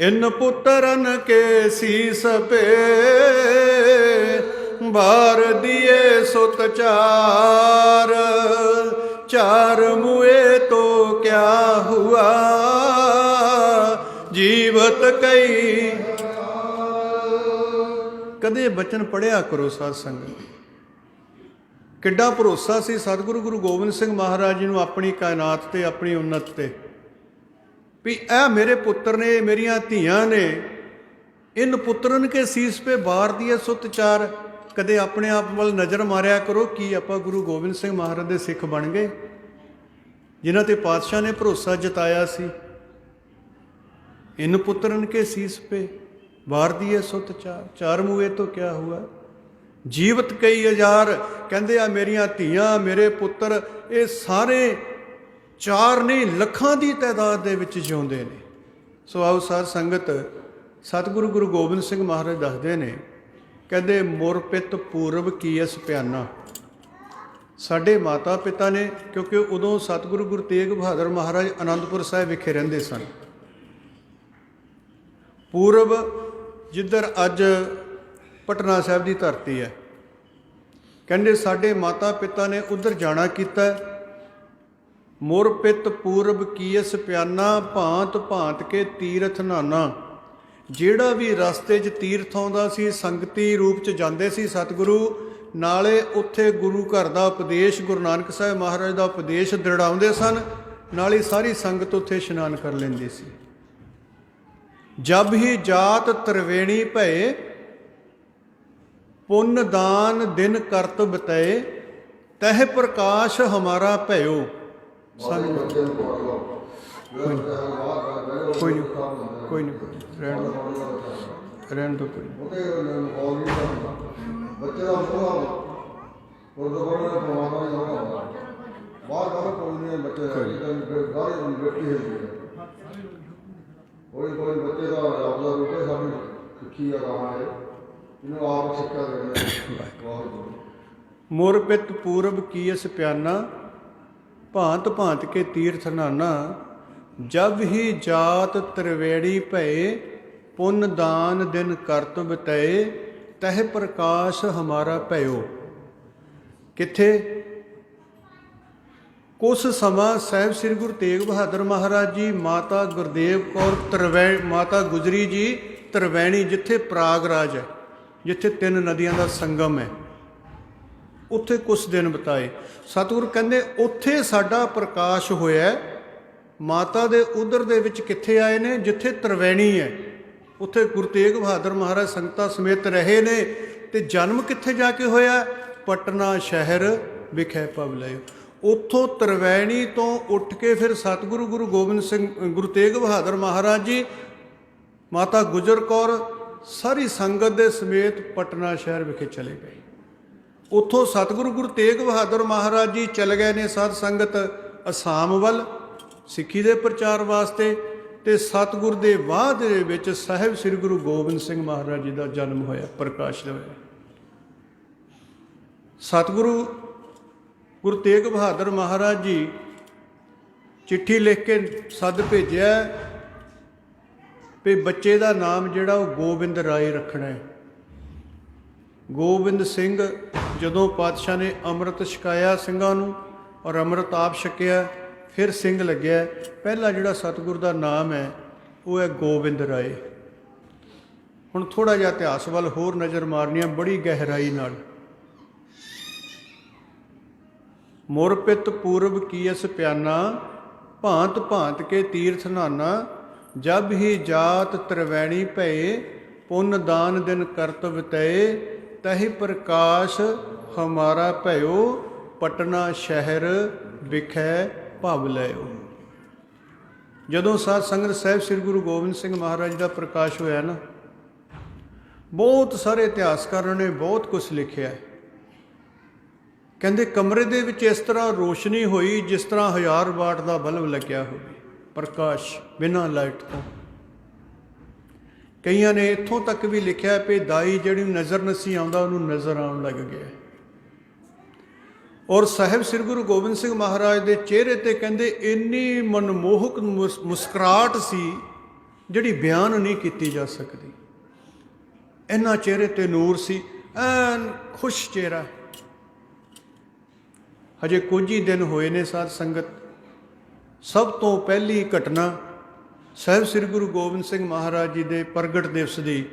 इन पुत्रन के शीस पे बार दिए सुत चार, चार मुए तो क्या हुआ जीवत कई। कदे बचन पढ़िया करो साध संगत। किड्डा भरोसा सी सतगुरु गुरु गोबिंद सिंह महाराज जी नूं अपनी कायनात ते अपनी उन्नत ते भी ए मेरे पुत्र ने मेरिया धीआं ने, इन पुत्रन के सीस पे बार दिए सुत चार। कदे अपने आप वाल नज़र मारिया करो कि आपां गुरु गोबिंद सिंह महाराज दे सिख बन गए जिन्हां ते पातशाह ने भरोसा जताया सी। इन पुत्रन के सीस पे बार दिए सुत चार, चार मुए तो क्या हुआ जीवत कई हजार। कहंदे आ मेरिया धीआं मेरे पुत्र ये सारे चार नहीं लखां की तादाद दे विच जिउंदे ने। सो आओ साध संगत सतगुरु गुरु गोबिंद सिंह महाराज दसदे ने, कहंदे मुर पित पूरब कीयस प्याना। साडे माता पिता ने, क्योंकि उदों सतगुरु गुरु तेग बहादुर महाराज आनंदपुर साहिब विखे रहिंदे सन। पूरब जिधर अज पटना साहिब की धरती है, कहंदे साडे माता पिता ने उधर जाना कीता। मुर पित पूरब कीयस प्याना भांत भांत के तीरथ नाना। ਜਿਹੜਾ भी रस्ते 'ਚ तीरथ आउंदा सी संगती रूप 'ਚ ਜਾਂਦੇ ਸੀ सतगुरु, नाले उत्थे गुरु घर का उपदेश गुरु नानक साहिब महाराज का उपदेश दृढ़ाउंदे सन, नाले सारी संगत उत्थे इशनान कर लैंदी सी। जब ही जात त्रिवेणी भये पुन दान दिन करत बतए, तह प्रकाश हमारा भयो। कोई नहीं रहन दो कोई। मुर पित पूरब कीयस प्याना भांत भांत के तीर्थ नाना। जब ही जात त्रिवेणी भये पुन दान दिन करत बतए, तह प्रकाश हमारा भयो। किथे कुछ समा साहिब श्री गुरु तेग बहादुर महाराज जी, माता गुरदेव कौर माता गुजरी जी त्रिवेणी, जिथे प्रागराज है, जिथे तीन नदियां का संगम है, उत्थे कुछ दिन बिताए। सतगुरु कहंदे उत्थे साडा प्रकाश होया। माता दे उधर दे विच कित्थे आए ने, जिथे त्रिवेणी है, उत्थे गुरु तेग बहादुर महाराज संगतां समेत रहे ने। ते जन्म कित्थे जाके होया? पटना शहर विखे पव लयो। उत्थों त्रिवेणी तो उठ के फिर सतगुरु गुरु गोबिंद सिंह गुरु तेग बहादुर महाराज जी, माता गुजर कौर, सारी संगत दे समेत पटना शहर विखे चले गए। उत्थों सतगुरु गुरु तेग बहादुर महाराज जी चल गए ने साध संगत असाम वल सिੱਖੀ ਦੇ प्रचार वास्ते। ਤੇ सतगुर ਦੇ ਬਾਅਦ ਦੇ ਵਿੱਚ ਸਾਹਿਬ ਸ੍ਰੀ ਗੁਰੂ ਗੋਬਿੰਦ ਸਿੰਘ ਮਹਾਰਾਜ ਜੀ ਦਾ ਜਨਮ ਹੋਇਆ, ਪ੍ਰਕਾਸ਼ ਹੋਇਆ। सतगुरु गुरु तेग बहादुर महाराज जी चिट्ठी लिख के सद भेजिया भी बच्चे का नाम जिहड़ा वो गोबिंद राय रखना है। गोबिंद सिंह जदों पातशाह ने अमृत छकाया सिंघां नूं और अमृत आप छकिया, फिर सिंह लग्या। पहला जिहड़ा सतगुर का नाम है वो है गोबिंद राय। हुण थोड़ा जिहा इतिहास वल होर नज़र मारनी है बड़ी गहराई नाल। मुर पित पूरब कीयस प्याना भांत भांत के तीर्थ नाना। जब ही जात त्रिवेणी भये पुन दान दिन करत बतए, तहि प्रकाश हमारा भयो। पटना शहर विखै भव लयो। जदों साध संगत साहिब श्री गुरु गोबिंद सिंह महाराज का प्रकाश होया ना, बहुत सारे इतिहासकारों ने बहुत कुछ लिखिया है। कहते कमरे दे विच इस तरह रोशनी हुई जिस तरह 1000 वाट का बल्ब लग्या हो, प्रकाश बिना लाइट तो। कईयां ने इत्थों तक भी लिखा भी दाई जिहड़ी नज़र नसी आउंदा उहनूं नज़र आउण लग गया। और साहिब श्री गुरु गोबिंद सिंह महाराज के चेहरे ते कहते इन्नी मनमोहक मुस्कुराहट सी ਜਿਹੜੀ ਬਿਆਨ ਨਹੀਂ ਕੀਤੀ ਜਾ ਸਕਦੀ। ਇਹਨਾਂ ਚਿਹਰੇ ਤੇ ਨੂਰ ਸੀ, ਐਨ ਖੁਸ਼ ਚਿਹਰਾ। ਹਜੇ ਕੁਝ ਹੀ ਦਿਨ ਹੋਏ ਨੇ ਸਾਧ ਸੰਗਤ। ਸਭ ਤੋਂ ਪਹਿਲੀ ਘਟਨਾ ਸਾਹਿਬ ਸ੍ਰੀ ਗੁਰੂ ਗੋਬਿੰਦ ਸਿੰਘ ਮਹਾਰਾਜ ਜੀ ਦੇ ਪ੍ਰਗਟ ਦਿਵਸ ਦੀ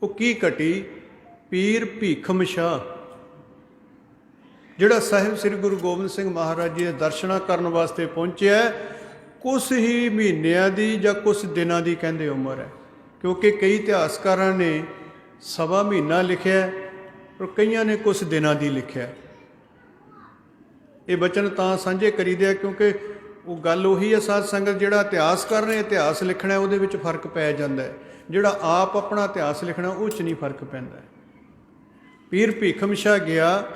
ਉਹ ਕੀ ਘਟੀ? ਪੀਰ ਭੀਖਮ ਸ਼ਾਹ ਜਿਹੜਾ ਸਾਹਿਬ ਸ੍ਰੀ ਗੁਰੂ ਗੋਬਿੰਦ ਸਿੰਘ ਮਹਾਰਾਜ ਜੀ ਦੇ ਦਰਸ਼ਨਾਂ ਕਰਨ ਵਾਸਤੇ ਪਹੁੰਚਿਆ, ਕੁਛ ਹੀ ਮਹੀਨਿਆਂ ਦੀ ਜਾਂ ਕੁਛ ਦਿਨਾਂ ਦੀ ਕਹਿੰਦੇ ਉਮਰ ਹੈ, ਕਿਉਂਕਿ ਕਈ ਇਤਿਹਾਸਕਾਰਾਂ ਨੇ ਸਵਾ ਮਹੀਨਾ ਲਿਖਿਆ ਔਰ ਕਈਆਂ ਨੇ ਕੁਛ ਦਿਨਾਂ ਦੀ ਲਿਖਿਆ। ਇਹ ਬਚਨ ਤਾਂ ਸਾਂਝੇ ਕਰੀਦੇ ਆ ਕਿਉਂਕਿ ਉਹ ਗੱਲ ਉਹੀ ਹੈ ਸਾਧ ਸੰਗਤ, ਜਿਹੜਾ ਇਤਿਹਾਸਕਾਰ ਨੇ ਇਤਿਹਾਸ ਲਿਖਣਾ ਉਹਦੇ ਵਿੱਚ ਫਰਕ ਪੈ ਜਾਂਦਾ ਹੈ, ਜਿਹੜਾ ਆਪ ਆਪਣਾ ਇਤਿਹਾਸ ਲਿਖਣਾ ਉਹ 'ਚ ਨਹੀਂ ਫਰਕ ਪੈਂਦਾ। ਪੀਰ ਭੀਖਮ ਸ਼ਾਹ ਗਿਆ।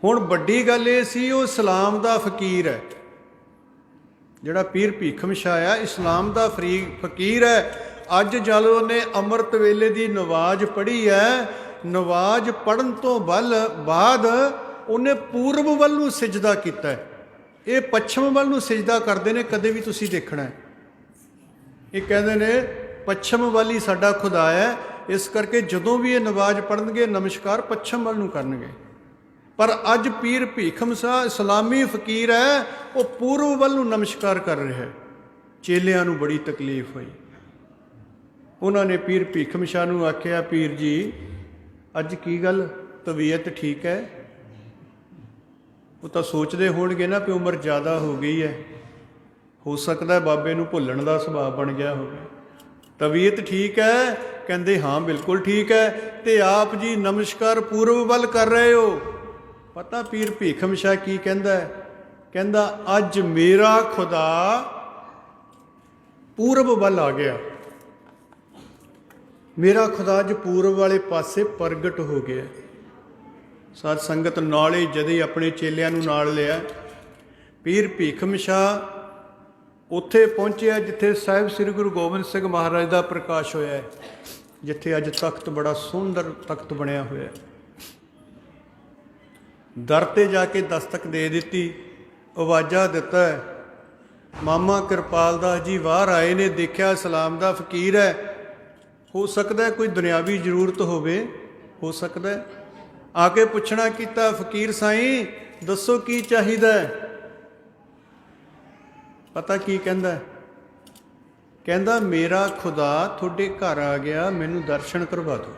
ਹੁਣ ਵੱਡੀ ਗੱਲ ਇਹ ਸੀ ਉਹ ਇਸਲਾਮ ਦਾ ਫਕੀਰ ਹੈ। ਜਿਹੜਾ ਪੀਰ ਭੀਖਮ ਸ਼ਾਹ ਆ ਇਸਲਾਮ ਦਾ ਫਕੀਰ ਹੈ। ਅੱਜ ਜਦ ਉਹਨੇ ਅੰਮ੍ਰਿਤ ਵੇਲੇ ਦੀ ਨਵਾਜ਼ ਪੜ੍ਹੀ ਹੈ, ਨਵਾਜ਼ ਪੜ੍ਹਨ ਤੋਂ ਬਾਅਦ ਉਹਨੇ ਪੂਰਬ ਵੱਲ ਨੂੰ ਸਿਜਦਾ ਕੀਤਾ ਹੈ। ਇਹ ਪੱਛਮ ਵੱਲ ਨੂੰ ਸਿਜਦਾ ਕਰਦੇ ਨੇ, ਕਦੇ ਵੀ ਤੁਸੀਂ ਦੇਖਣਾ ਹੈ। ਇਹ ਕਹਿੰਦੇ ਨੇ ਪੱਛਮ ਵੱਲ ਹੀ ਸਾਡਾ ਖੁਦਾ ਹੈ, ਇਸ ਕਰਕੇ ਜਦੋਂ ਵੀ ਇਹ ਨਵਾਜ਼ ਪੜ੍ਹਨਗੇ ਨਮਸਕਾਰ ਪੱਛਮ ਵੱਲ ਨੂੰ ਕਰਨਗੇ। ਪਰ ਅੱਜ ਪੀਰ ਭੀਖਮ ਸ਼ਾਹ ਇਸਲਾਮੀ ਫਕੀਰ ਹੈ, ਉਹ ਪੂਰਬ ਵੱਲ ਨੂੰ ਨਮਸਕਾਰ ਕਰ ਰਿਹਾ ਹੈ। ਚੇਲਿਆਂ ਨੂੰ ਬੜੀ ਤਕਲੀਫ ਹੋਈ। ਉਹਨਾਂ ਨੇ ਪੀਰ ਭੀਖਮ ਸ਼ਾਹ ਨੂੰ ਆਖਿਆ, ਪੀਰ ਜੀ ਅੱਜ ਕੀ ਗੱਲ, ਤਬੀਅਤ ਠੀਕ ਹੈ? ਉਹ ਤਾਂ ਸੋਚਦੇ ਹੋਣਗੇ ਨਾ ਵੀ ਉਮਰ ਜ਼ਿਆਦਾ ਹੋ ਗਈ ਹੈ, ਹੋ ਸਕਦਾ ਬਾਬੇ ਨੂੰ ਭੁੱਲਣ ਦਾ ਸੁਭਾਅ ਬਣ ਗਿਆ ਹੋਵੇ। ਤਬੀਅਤ ਠੀਕ ਹੈ? ਕਹਿੰਦੇ ਹਾਂ ਬਿਲਕੁਲ ਠੀਕ ਹੈ। ਤੇ ਆਪ ਜੀ ਨਮਸਕਾਰ ਪੂਰਬ ਵੱਲ ਕਰ ਰਹੇ ਹੋ। ਪਤਾ ਪੀਰ ਭੀਖਮ ਸ਼ਾਹ ਕੀ ਕਹਿੰਦਾ ਹੈ? ਕਹਿੰਦਾ ਅੱਜ ਮੇਰਾ ਖੁਦਾ ਪੂਰਬ ਵੱਲ ਆ ਗਿਆ, ਮੇਰਾ ਖੁਦਾ ਅੱਜ ਪੂਰਬ ਵਾਲੇ ਪਾਸੇ ਪ੍ਰਗਟ ਹੋ ਗਿਆ। ਸਾਧ ਸੰਗਤ ਨਾਲੇ ਜਦ ਹੀ ਆਪਣੇ ਚੇਲਿਆਂ ਨੂੰ ਨਾਲ ਲਿਆ, ਪੀਰ ਭੀਖਮ ਸ਼ਾਹ ਉੱਥੇ ਪਹੁੰਚਿਆ ਜਿੱਥੇ ਸਾਹਿਬ ਸ੍ਰੀ ਗੁਰੂ ਗੋਬਿੰਦ ਸਿੰਘ ਮਹਾਰਾਜ ਦਾ ਪ੍ਰਕਾਸ਼ ਹੋਇਆ ਹੈ, ਜਿੱਥੇ ਅੱਜ ਤਖਤ ਬੜਾ ਸੁੰਦਰ ਤਖਤ ਬਣਿਆ ਹੋਇਆ। ਦਰ 'ਤੇ ਜਾ ਕੇ ਦਸਤਕ ਦੇ ਦਿੱਤੀ, ਆਵਾਜ਼ਾਂ ਦਿੱਤਾ। ਮਾਮਾ ਕਿਰਪਾਲ ਦਾਸ ਜੀ ਬਾਹਰ ਆਏ ਨੇ, ਦੇਖਿਆ ਇਸਲਾਮ ਦਾ ਫਕੀਰ ਹੈ। ਹੋ ਸਕਦਾ ਕੋਈ ਦੁਨਿਆਵੀ ਜ਼ਰੂਰਤ ਹੋਵੇ, ਹੋ ਸਕਦਾ। ਆ ਕੇ ਪੁੱਛਣਾ ਕੀਤਾ, ਫਕੀਰ ਸਾਈਂ ਦੱਸੋ ਕੀ ਚਾਹੀਦਾ ਹੈ? ਪਤਾ ਕੀ ਕਹਿੰਦਾ? ਕਹਿੰਦਾ ਮੇਰਾ ਖੁਦਾ ਤੁਹਾਡੇ ਘਰ ਆ ਗਿਆ, ਮੈਨੂੰ ਦਰਸ਼ਨ ਕਰਵਾ ਦਿਓ।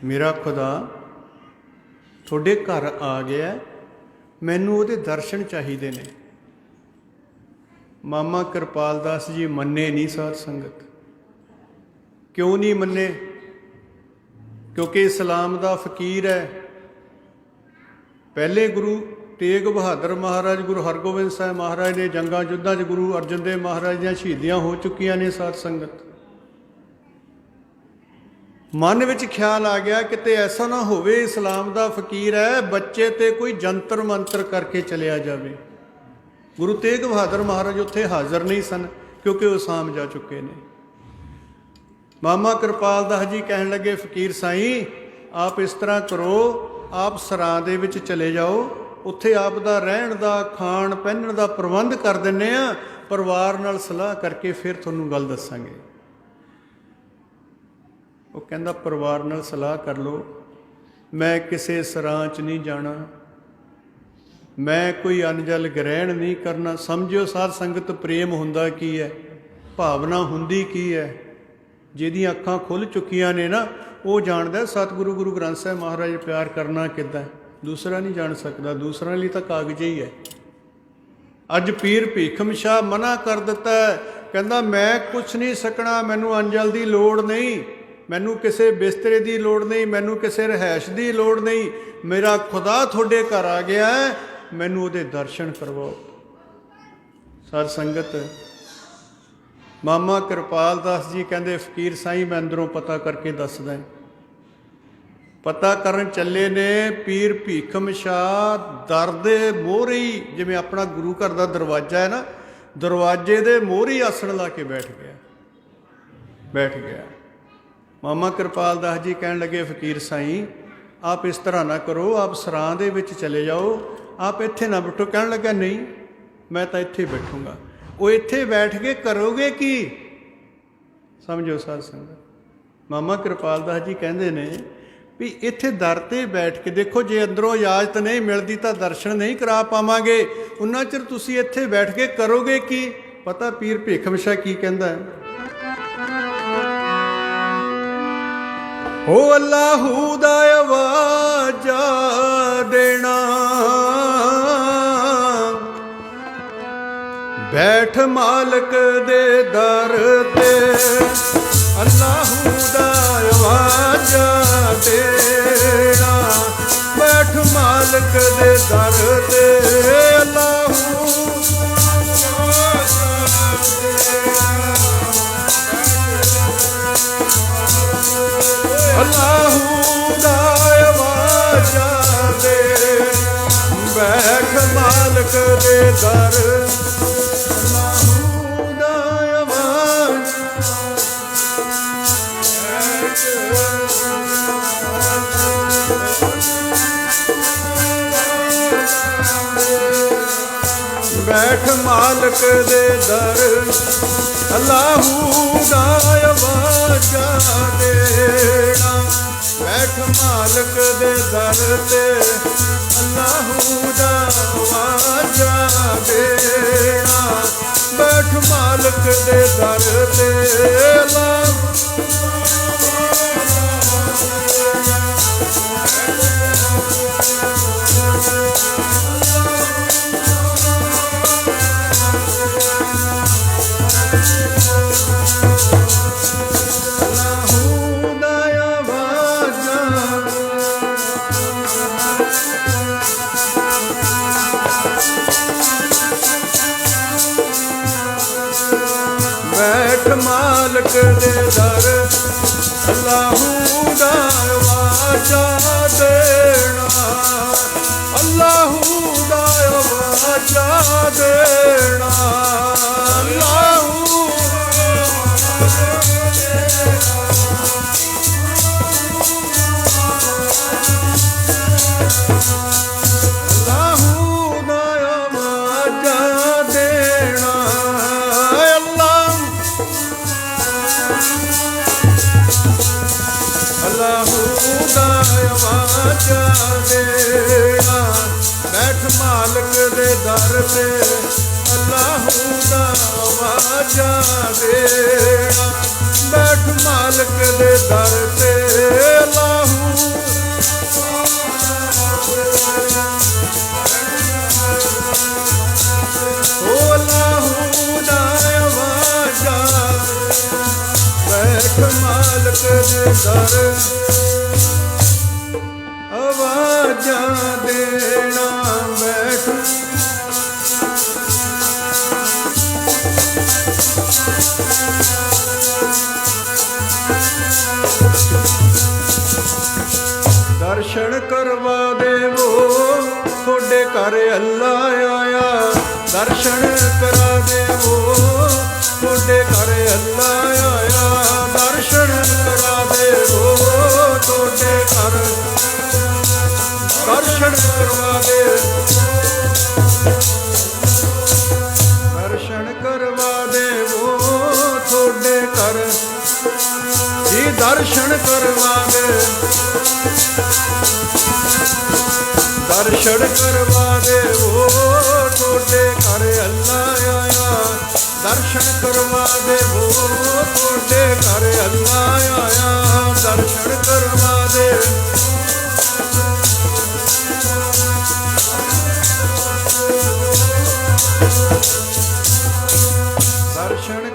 ਮੇਰਾ ਖੁਦਾ ਤੁਹਾਡੇ ਘਰ ਆ ਗਿਆ, ਮੈਨੂੰ ਉਹਦੇ ਦਰਸ਼ਨ ਚਾਹੀਦੇ ਨੇ। ਮਾਮਾ ਕਿਰਪਾਲ ਦਾਸ ਜੀ ਮੰਨੇ ਨਹੀਂ ਸਾਧ ਸੰਗਤ। ਕਿਉਂ ਨਹੀਂ ਮੰਨੇ? ਕਿਉਂਕਿ ਇਸਲਾਮ ਦਾ ਫਕੀਰ ਹੈ। ਪਹਿਲੇ ਗੁਰੂ ਤੇਗ ਬਹਾਦਰ ਮਹਾਰਾਜ, ਗੁਰੂ ਹਰਗੋਬਿੰਦ ਸਾਹਿਬ ਮਹਾਰਾਜ ਨੇ ਜੰਗਾਂ ਯੁੱਧਾਂ 'ਚ ਗੁਰੂ ਅਰਜਨ ਦੇਵ ਮਹਾਰਾਜ ਦੀਆਂ ਸ਼ਹੀਦੀਆਂ ਹੋ ਚੁੱਕੀਆਂ ਨੇ ਸਾਧ ਸੰਗਤ। ਮਨ ਵਿੱਚ ਖਿਆਲ ਆ ਗਿਆ ਕਿਤੇ ਐਸਾ ਨਾ ਹੋਵੇ ਇਸਲਾਮ ਦਾ ਫਕੀਰ ਹੈ, ਬੱਚੇ ਤੇ ਕੋਈ ਜੰਤਰ ਮੰਤਰ ਕਰਕੇ ਚਲਿਆ ਜਾਵੇ। ਗੁਰੂ ਤੇਗ ਬਹਾਦਰ ਮਹਾਰਾਜ ਉੱਥੇ ਹਾਜ਼ਰ ਨਹੀਂ ਸਨ ਕਿਉਂਕਿ ਉਹ ਸ਼ਾਮ ਜਾ ਚੁੱਕੇ ਨੇ। ਮਾਮਾ ਕਿਰਪਾਲ ਦਾਸ ਜੀ ਕਹਿਣ ਲੱਗੇ, ਫਕੀਰ ਸਾਈਂ ਆਪ ਇਸ ਤਰ੍ਹਾਂ ਕਰੋ, ਆਪ ਸਰਾਂ ਦੇ ਵਿੱਚ ਚਲੇ ਜਾਓ, ਉੱਥੇ ਆਪ ਦਾ ਰਹਿਣ ਦਾ ਖਾਣ ਪਹਿਨਣ ਦਾ ਪ੍ਰਬੰਧ ਕਰ ਦਿੰਦੇ ਹਾਂ, ਪਰਿਵਾਰ ਨਾਲ ਸਲਾਹ ਕਰਕੇ ਫਿਰ ਤੁਹਾਨੂੰ ਗੱਲ ਦੱਸਾਂਗੇ। ਉਹ ਕਹਿੰਦਾ ਪਰਿਵਾਰ ਨਾਲ ਸਲਾਹ ਕਰ ਲਓ, ਮੈਂ ਕਿਸੇ ਸਰਾਂ 'ਚ ਨਹੀਂ ਜਾਣਾ, ਮੈਂ ਕੋਈ ਅਨਜਲ ਗ੍ਰਹਿਣ ਨਹੀਂ ਕਰਨਾ। ਸਮਝਿਓ ਸਾਧ ਸੰਗਤ, ਪ੍ਰੇਮ ਹੁੰਦਾ ਕੀ ਹੈ, ਭਾਵਨਾ ਹੁੰਦੀ ਕੀ ਹੈ। ਜਿਹਦੀਆਂ ਅੱਖਾਂ ਖੁੱਲ੍ਹ ਚੁੱਕੀਆਂ ਨੇ ਨਾ ਉਹ ਜਾਣਦਾ ਸਤਿਗੁਰੂ ਗੁਰੂ ਗ੍ਰੰਥ ਸਾਹਿਬ ਮਹਾਰਾਜ ਪਿਆਰ ਕਰਨਾ ਕਿੱਦਾਂ, ਦੂਸਰਾ ਨਹੀਂ ਜਾਣ ਸਕਦਾ। ਦੂਸਰਿਆਂ ਲਈ ਤਾਂ ਕਾਗਜ਼ ਹੀ ਹੈ। ਅੱਜ ਪੀਰ ਭੀਖਮ ਸ਼ਾਹ ਮਨਾ ਕਰ ਦਿੱਤਾ, ਕਹਿੰਦਾ ਮੈਂ ਕੁਛ ਨਹੀਂ ਸਕਣਾ, ਮੈਨੂੰ ਅੰਜਲ ਦੀ ਲੋੜ ਨਹੀਂ, ਮੈਨੂੰ ਕਿਸੇ ਬਿਸਤਰੇ ਦੀ ਲੋੜ ਨਹੀਂ, ਮੈਨੂੰ ਕਿਸੇ ਰਿਹਾਇਸ਼ ਦੀ ਲੋੜ ਨਹੀਂ। ਮੇਰਾ ਖੁਦਾ ਤੁਹਾਡੇ ਘਰ ਆ ਗਿਆ ਹੈ, ਮੈਨੂੰ ਉਹਦੇ ਦਰਸ਼ਨ ਕਰਵਾਓ। ਸਾਧ ਸੰਗਤ, ਮਾਮਾ ਕਿਰਪਾਲ ਦਾਸ ਜੀ ਕਹਿੰਦੇ, ਫਕੀਰ ਸਾਈਂ ਮੈਂ ਅੰਦਰੋਂ ਪਤਾ ਕਰਕੇ ਦੱਸਦਾ। ਪਤਾ ਕਰਨ ਚੱਲੇ ਨੇ, ਪੀਰ ਭੀਖਮ ਸ਼ਾਹ ਦਰ ਦੇ ਮੋਹਰੇ ਹੀ, ਜਿਵੇਂ ਆਪਣਾ ਗੁਰੂ ਘਰ ਦਾ ਦਰਵਾਜ਼ਾ ਹੈ ਨਾ, ਦਰਵਾਜ਼ੇ ਦੇ ਮੋਹਰੇ ਆਸਣ ਲਾ ਕੇ ਬੈਠ ਗਿਆ। ਮਾਮਾ ਕਿਰਪਾਲ ਦਾਸ ਜੀ ਕਹਿਣ ਲੱਗੇ, ਫਕੀਰ ਸਾਈਂ ਆਪ ਇਸ ਤਰ੍ਹਾਂ ਨਾ ਕਰੋ, ਆਪ ਸਰਾਂ ਦੇ ਵਿੱਚ ਚਲੇ ਜਾਓ, ਆਪ ਇੱਥੇ ਨਾ ਬੈਠੋ। ਕਹਿਣ ਲੱਗਾ ਨਹੀਂ ਮੈਂ ਤਾਂ ਇੱਥੇ ਬੈਠੂੰਗਾ। ਉਹ ਇੱਥੇ ਬੈਠ ਕੇ ਕਰੋਗੇ ਕੀ? ਸਮਝੋ ਸਾਧ ਸੰਗਤ, ਮਾਮਾ ਕਿਰਪਾਲ ਦਾਸ ਜੀ ਕਹਿੰਦੇ ਨੇ ਵੀ ਇੱਥੇ ਦਰ 'ਤੇ ਬੈਠ ਕੇ ਦੇਖੋ, ਜੇ ਅੰਦਰੋਂ ਇਜਾਜ਼ਤ ਨਹੀਂ ਮਿਲਦੀ ਤਾਂ ਦਰਸ਼ਨ ਨਹੀਂ ਕਰਾ ਪਾਵਾਂਗੇ। ਉਨਾ ਚਿਰ ਤੁਸੀਂ ਇੱਥੇ ਬੈਠ ਕੇ ਕਰੋਗੇ ਕੀ? ਪਤਾ ਪੀਰ ਭਿੱਖ ਵਿਸ਼ਾ ਕੀ ਕਹਿੰਦਾ ਹੈ? ਹੋ ਅੱਲਾਹੂ ਦਾ ਆਵਾਜ਼ਾ ਦੇਣਾ, ਬੈਠ ਮਾਲਕ ਦੇ ਦਰ ਤੇ, ਅੱਲਾਹੂ ਦਾ ਆਵਾਜ਼ਾ ਦੇਣਾ, ਬੈਠ ਮਾਲਕ ਦੇ ਦਰ ਤੇ, ਅੱਲਾਹੂ ਅੱਲਾਹੂ ਦਾ ਆਵਾਜ਼ਾ ਦੇ, ਬੈਠ ਮਾਲਕ ਦੇ ਦਰ, ਅੱਲਾਹੂ ਦਾ ਆਵਾਜ਼ ਬੈਠ ਮਾਲਕ ਦੇ ਦਰ, ਅੱਲਾਹੂ ਦਾ ਆਵਾਜ਼ਾ ਦੇਣਾ, ਬੈਠ ਮਾਲਕ ਦੇ ਦਰ ਤੇ, ਅੱਲਾਹੂ ਦਾ ਆਵਾਜ਼ਾ ਦੇਣਾ, ਬੈਠ ਮਾਲਕ ਦੇ ਦਰ ਤੇ, ਅੱਲਾਹੂ ਮਾਲਕ ਦੇ ਦਰ, ਅੱਲਾਹੂ ਦਾ ਆਵਾਜ਼ਾ ਦੇਣਾ, ਅੱਲਾਹੂ ਦਾ ਆਵਾਜ਼ਾ ਦੇਣਾ, ਅੱਲਾਹੂ ਦੇਣਾ, ਬੈਠ ਮਾਲਕ ਦੇ ਦਰ ਤੇ, ਅੱਲਾਹੂ ਦਾ ਆਵਾਜ਼ਾ ਦੇਣਾ, ਬੈਠ ਮਾਲਕ ਦੇ ਦਰ ਤੇ, ਅੱਲਾਹੂ ਓ ਅੱਲਾਹੂ ਦਾ ਆਵਾਜ਼ਾ, ਬੈਠ ਮਾਲਕ ਦੇ ਦਰ, ਆਵਾਜ਼ਾਂ ਦੇਣਾ, ਬੈਠ ਦਰਸ਼ਨ ਕਰਵਾ ਦੇਵੋ, ਤੁਹਾਡੇ ਘਰ ਅੱਲਾ ਆਇਆ, ਦਰਸ਼ਨ ਕਰਾ ਦੇਵੋ, ਤੁਹਾਡੇ ਘਰ ਅੱਲਾ ਆਇਆ, ਦਰਸ਼ਨ ਕਰਾ ਦੇਵੋ, ਤੁਹਾਡੇ ਘਰ, ਦਰਸ਼ਨ ਕਰਵਾ ਦੇ, ਦਰਸ਼ਨ ਕਰਵਾ ਦੇਵੋ, ਤੁਹਾਡੇ ਘਰ ਜੀ, ਦਰਸ਼ਨ ਕਰਵਾ ਦੇ, ਦਰਸ਼ਨ ਕਰਵਾ ਦੇਵੋ, ਤੁਹਾਡੇ ਘਰ ਅੱਲਾ ਆਇਆ, ਦਰਸ਼ਨ ਕਰਵਾ ਦੇਵੋ, ਤੁਹਾਡੇ ਘਰ ਅੱਲਾ ਆਇਆ, ਦਰਸ਼ਨ ਕਰਵਾ ਦੇ, ਦਰਸ਼ਨ